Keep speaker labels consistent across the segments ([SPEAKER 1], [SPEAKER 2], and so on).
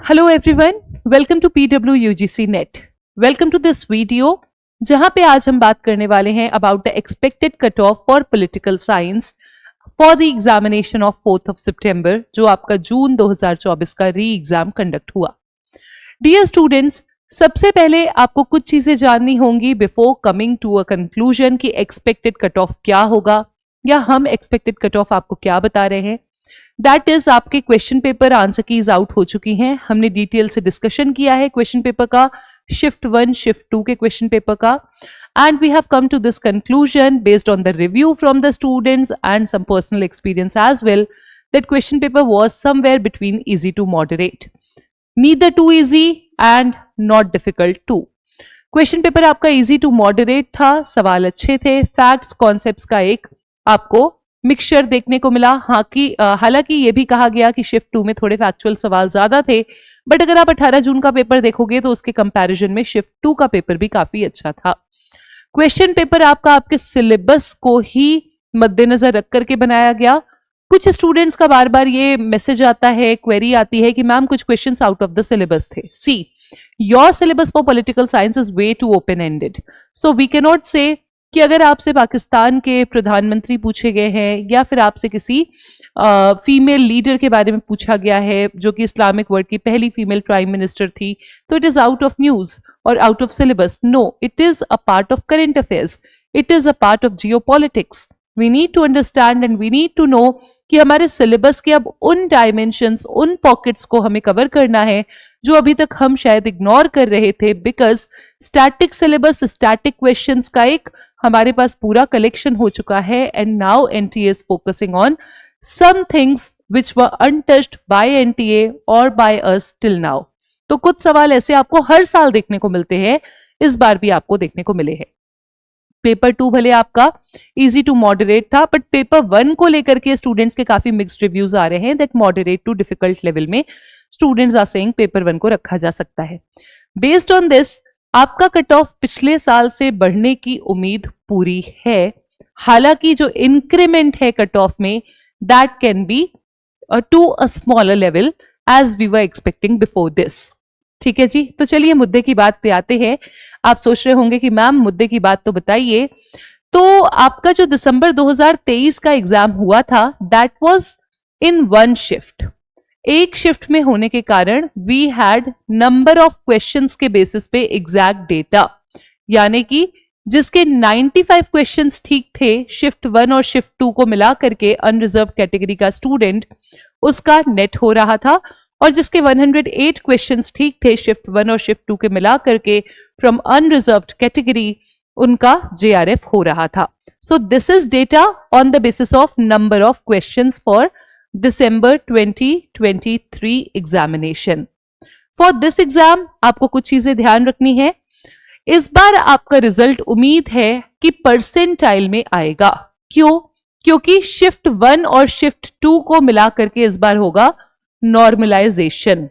[SPEAKER 1] Hello everyone, welcome to PWUGC NET. Welcome to this video जहां पे आज हम बात करने वाले हैं about the expected cut off for political science for the examination of 4th of September, जो आपका जून 2024 का री एग्जाम कंडक्ट हुआ। डियर स्टूडेंट्स, सबसे पहले आपको कुछ चीजें जाननी होंगी before coming to a conclusion कि एक्सपेक्टेड कट ऑफ क्या होगा या हम एक्सपेक्टेड कट ऑफ आपको क्या बता रहे हैं। दैट इज आपके question paper answer keys out हो चुकी हैं। हमने डिटेल से डिस्कशन किया है क्वेश्चन पेपर का, शिफ्ट 1 शिफ्ट 2 के क्वेश्चन पेपर का, and we have come to this conclusion based on the review from the students and some personal experience as well that question paper was somewhere between easy to moderate, neither too easy and not difficult too. Question paper आपका easy to moderate था, सवाल अच्छे थे, facts concepts का एक आपको mixture देखने को मिला। हालांकि ये भी कहा गया कि शिफ्ट 2 में थोड़े फैक्चुअल सवाल ज्यादा थे, बट अगर आप 18 जून का पेपर देखोगे तो उसके कंपैरिजन में शिफ्ट 2 का पेपर भी काफी अच्छा था। क्वेश्चन पेपर आपका आपके सिलेबस को ही मद्देनजर रख करके बनाया गया। कुछ स्टूडेंट्स का बार बार ये मैसेज आता है, क्वेरी आती है कि मैम कुछ questions out of the syllabus थे। See, your syllabus for political science is way too open ended, so we can not say कि अगर आपसे पाकिस्तान के प्रधानमंत्री पूछे गए हैं या फिर आपसे किसी फीमेल लीडर के बारे में पूछा गया है जो कि इस्लामिक वर्ल्ड की पहली फीमेल प्राइम मिनिस्टर थी, तो it is out of news और out of syllabus. No, it is a part of current affairs, it is a part of geopolitics. We need to understand and we need to know कि हमारे syllabus के अब उन dimensions, उन pockets को हमें cover करना है जो अभी तक हम शायद इग्नोर कर रहे थे, because static syllabus, static questions का एक हमारे पास पूरा कलेक्शन हो चुका है, and now NTA is focusing on some things which were untouched by NTA और बाय अस टिल नाउ। तो कुछ सवाल ऐसे आपको हर साल देखने को मिलते हैं, इस बार भी आपको देखने को मिले हैं। पेपर 2 भले आपका इजी टू मॉडरेट था, बट पेपर 1 को लेकर के स्टूडेंट्स के काफी मिक्स्ड रिव्यूज आ रहे हैं that moderate to difficult level में स्टूडेंट्स आर सेइंग पेपर 1 को रखा जा सकता है। बेस्ड ऑन दिस आपका कट ऑफ पिछले साल से बढ़ने की उम्मीद पूरी है। हालांकि जो इंक्रीमेंट है कट ऑफ में, that can be to a smaller level as we were expecting before this. ठीक है जी, तो चलिए मुद्दे की बात पे आते हैं। आप सोच रहे होंगे कि मैम मुद्दे की बात तो बताइए। तो आपका जो दिसंबर 2023 का एग्जाम हुआ था, दैट वाज इन 1 शिफ्ट। एक शिफ्ट में होने के कारण we had number of questions के बेसिस पे एग्जैक्ट डेटा, यानी कि जिसके 95 क्वेश्चंस ठीक थे शिफ्ट 1 और शिफ्ट 2 को मिला करके अनरिजर्व कैटेगरी का स्टूडेंट, उसका नेट हो रहा था, और जिसके 108 क्वेश्चंस ठीक थे शिफ्ट 1 और शिफ्ट 2 के मिला करके फ्रॉम अनरिजर्व्ड कैटेगरी, उनका JRF हो रहा था। सो this is data on the basis of number of questions for December 2023 examination. For this exam आपको कुछ चीजें ध्यान रखनी है। इस बार आपका रिजल्ट उम्मीद है कि परसेंटाइल में आएगा। क्यों? क्योंकि शिफ्ट 1 और शिफ्ट 2 को मिला करके इस बार होगा नॉर्मलाइजेशन,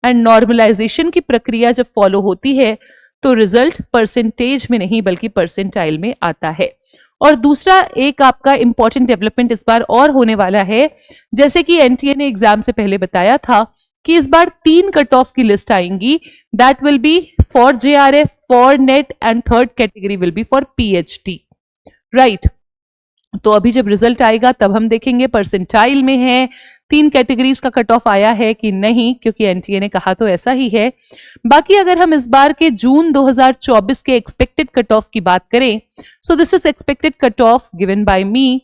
[SPEAKER 1] एंड नॉर्मलाइजेशन की प्रक्रिया जब फॉलो होती है तो रिजल्ट परसेंटेज में नहीं बल्कि परसेंटाइल में आता है। और दूसरा एक आपका इंपॉर्टेंट डेवलपमेंट इस बार और होने वाला है, जैसे कि एनटीए ने एग्जाम से पहले बताया था कि इस बार 3 कट ऑफ की लिस्ट आएंगी, that will be for JRF, for net, and third category will be for PhD, right. तो अभी जब रिजल्ट आएगा तब हम देखेंगे परसेंटाइल में है 3 कैटेगरीज का कट ऑफ आया है कि नहीं, क्योंकि एनटीए ने कहा तो ऐसा ही है। बाकी अगर हम इस बार के जून 2024 के एक्सपेक्टेड कट ऑफ की बात करें, so this is expected cut off given by me,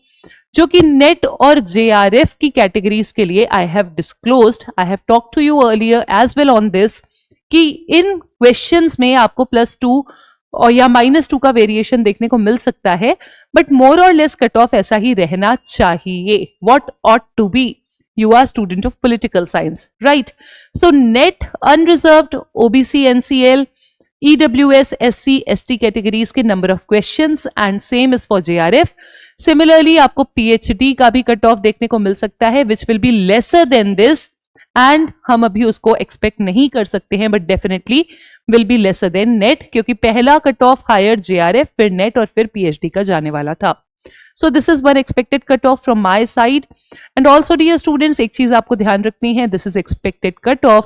[SPEAKER 1] जो कि नेट और JRF की कैटेगरीज के लिए I have disclosed, I have talk to you earlier as well on this, कि इन क्वेश्चंस में आपको +2 और या -2 का वेरिएशन देखने को मिल सकता है, बट मोर और लेस कट ऑफ ऐसा ही रहना चाहिए। What ought to be? You are student of political science, right? So net, unreserved, OBC, NCL, EWS, SC, ST categories के number of questions, and same is for JRF. Similarly, आपको PhD का भी cut off देखने को मिल सकता है, which will be lesser than this, and हम अभी उसको expect नहीं कर सकते हैं, but definitely will be lesser than net, क्योंकि पहला कट ऑफ हायर JRF, फिर नेट और फिर PhD का जाने वाला था। So this is one expected cutoff from my side. And also dear students, एक चीज आपको ध्यान रखनी है, this is expected cutoff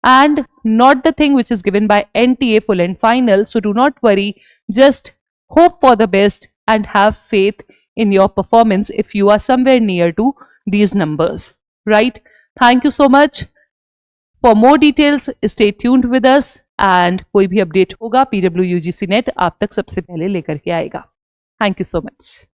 [SPEAKER 1] and not the thing which is given by NTA full and final. So do not worry, just hope for the best and have faith in your performance if you are somewhere near to these numbers, right? Thank you so much. For more details, stay tuned with us, and कोई भी update होगा PWUGC net आप तक सबसे पहले लेकर के आएगा. Thank you so much.